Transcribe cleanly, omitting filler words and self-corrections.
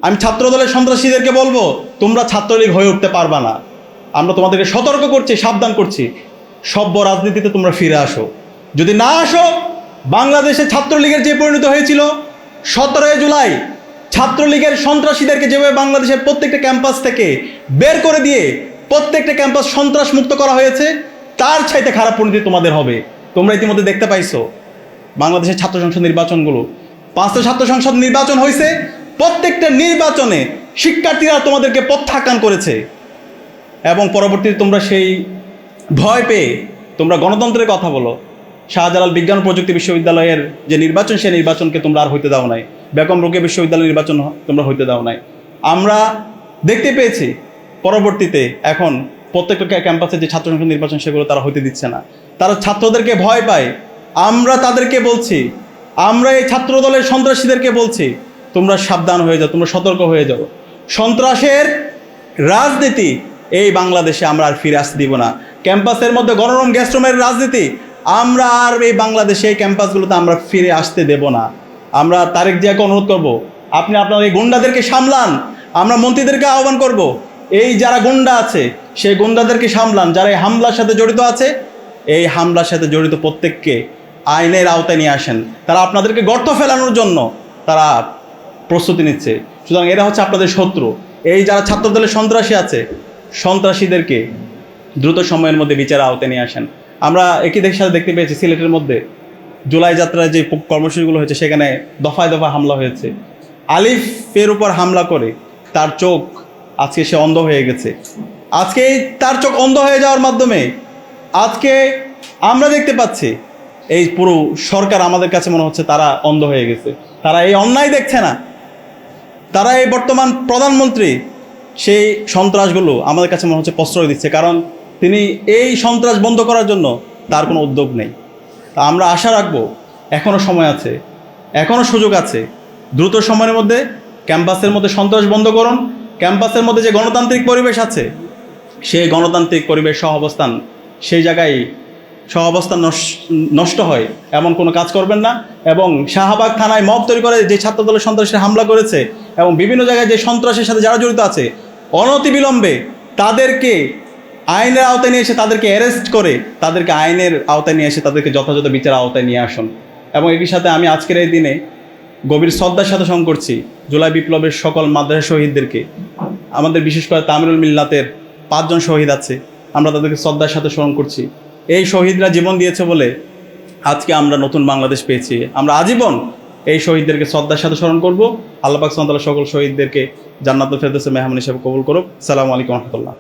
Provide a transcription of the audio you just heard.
আমি ছাত্রদলের সন্ত্রাসীদেরকে বলবো, তোমরা ছাত্রলীগ হয়ে উঠতে পারবা না। আমরা তোমাদেরকে সতর্ক করছি, সাবধান করছি, সভ্য রাজনীতিতে তোমরা ফিরে আসো। যদি না আসো, বাংলাদেশে ছাত্রলীগের যে পরিণত হয়েছিল 17 জুলাই ছাত্রলীগের সন্ত্রাসীদেরকে যেভাবে বাংলাদেশের প্রত্যেকটা ক্যাম্পাস থেকে বের করে দিয়ে প্রত্যেকটা ক্যাম্পাস সন্ত্রাস মুক্ত করা হয়েছে, তার চাইতে খারাপ পরিণতি তোমাদের হবে। তোমরা ইতিমধ্যে দেখতে পাইছো বাংলাদেশের ছাত্র সংসদ নির্বাচনগুলো, 5টা ছাত্র সংসদ নির্বাচন হয়েছে, প্রত্যেকটা নির্বাচনে শিক্ষার্থীরা তোমাদেরকে প্রত্যাখ্যান করেছে এবং পরবর্তীতে তোমরা সেই ভয় পেয়ে তোমরা গণতন্ত্রের কথা বলো। শাহজালাল বিজ্ঞান ও প্রযুক্তি বিশ্ববিদ্যালয়ের যে নির্বাচন, সেই নির্বাচনকে তোমরা আর হইতে দাও নাই। বেগম রোকেয়া বিশ্ববিদ্যালয়ের নির্বাচন তোমরা হইতে দাও নাই। আমরা দেখতে পেয়েছি পরবর্তীতে এখন প্রত্যেকটা ক্যাম্পাসে যে ছাত্র সংসদ নির্বাচন, সেগুলো তারা হইতে দিচ্ছে না। তারা ছাত্রদেরকে ভয় পায়। আমরা তাদেরকে বলছি, আমরা এই ছাত্র দলের সন্ত্রাসীদেরকে বলছি, তোমরা সাবধান হয়ে যাও, তোমরা সতর্ক হয়ে যাও। সন্ত্রাসের রাজনীতি এই বাংলাদেশে আমরা আর ফিরে আসতে দিব না। ক্যাম্পাসের মধ্যে গণরুম গ্যাস্ট্রুমের রাজনীতি আমরা আর এই বাংলাদেশে এই ক্যাম্পাসগুলোতে আমরা ফিরে আসতে দেব না। আমরা তারেক জিয়াকে অনুরোধ করব, আপনি আপনার এই গুন্ডাদেরকে সামলান। আমরা মন্ত্রীদেরকে আহ্বান করব, এই যারা গুন্ডা আছে সেই গুন্ডাদেরকে সামলান। যারা এই হামলার সাথে জড়িত আছে, এই হামলার সাথে জড়িত প্রত্যেককে আইনের আওতায় নিয়ে আসেন। তারা আপনাদেরকে গর্ত ফেলানোর জন্য তারা প্রস্তুতি নিচ্ছে। সুতরাং এরা হচ্ছে আপনাদের শত্রু। এই যারা ছাত্রদলের সন্ত্রাসী আছে, সন্ত্রাসীদেরকে দ্রুত সময়ের মধ্যে বিচারের আওতায় নিয়ে আসেন। আমরা একই দেশের সাথে দেখতে পেয়েছি সিলেটের মধ্যে জুলাই যাত্রায় যে কর্মসূচিগুলো হয়েছে, সেখানে দফায় দফায় হামলা হয়েছে। আলিফের উপর হামলা করে তার চোখ আজকে সে অন্ধ হয়ে গেছে। আজকে তার চোখ অন্ধ হয়ে যাওয়ার মাধ্যমে আজকে আমরা দেখতে পাচ্ছি এই পুরো সরকার আমাদের কাছে মনে হচ্ছে তারা অন্ধ হয়ে গেছে। তারা এই অন্যায় দেখছে না। তারা এই বর্তমান প্রধানমন্ত্রী সেই সন্ত্রাসগুলো আমাদের কাছে মনে হচ্ছে প্রশ্রয় দিচ্ছে, কারণ তিনি এই সন্ত্রাস বন্ধ করার জন্য তার কোনো উদ্যোগ নেই। তা আমরা আশা রাখবো, এখনও সময় আছে, এখনও সুযোগ আছে। দ্রুত সময়ের মধ্যে ক্যাম্পাসের মধ্যে সন্ত্রাস বন্ধ করুন। ক্যাম্পাসের মধ্যে যে গণতান্ত্রিক পরিবেশ আছে, সেই গণতান্ত্রিক পরিবেশ সহাবস্থান, সেই জায়গায় সহাবস্থান নষ্ট হয় এমন কোনো কাজ করবেন না। এবং শাহবাগ থানায় মব তৈরি করে যে ছাত্রদলের সন্ত্রাসীরা হামলা করেছে এবং বিভিন্ন জায়গায় যে সন্ত্রাসের সাথে যারা জড়িত আছে, অনতিবিলম্বে তাদেরকে আইনের আওতায় নিয়ে এসে তাদেরকে অ্যারেস্ট করে তাদেরকে আইনের আওতায় নিয়ে এসে তাদেরকে যথাযথ বিচার আওতায় নিয়ে আসুন। এবং একই সাথে আমি আজকের এই দিনে গভীর শ্রদ্ধার সাথে স্মরণ করছি জুলাই বিপ্লবের সকল মাদ্রাসা শহীদদেরকে। আমাদের বিশেষ করে তামিরুল মিল্লাতের 5 জন শহীদ আছে, আমরা তাদেরকে শ্রদ্ধার সাথে স্মরণ করছি। এই শহীদরা জীবন দিয়েছে বলে আজকে আমরা নতুন বাংলাদেশ পেয়েছি। আমরা আজীবন এই শহীদদেরকে শ্রদ্ধার সাথে স্মরণ করব। আল্লাহ পাক সুবহানাহু ওয়া তাআলা সকল শহীদদেরকে জান্নাতুল ফেরদৌসে মেহমান হিসেবে কবুল করুক। আসসালামু আলাইকুম ওয়া রাহমাতুল্লাহ।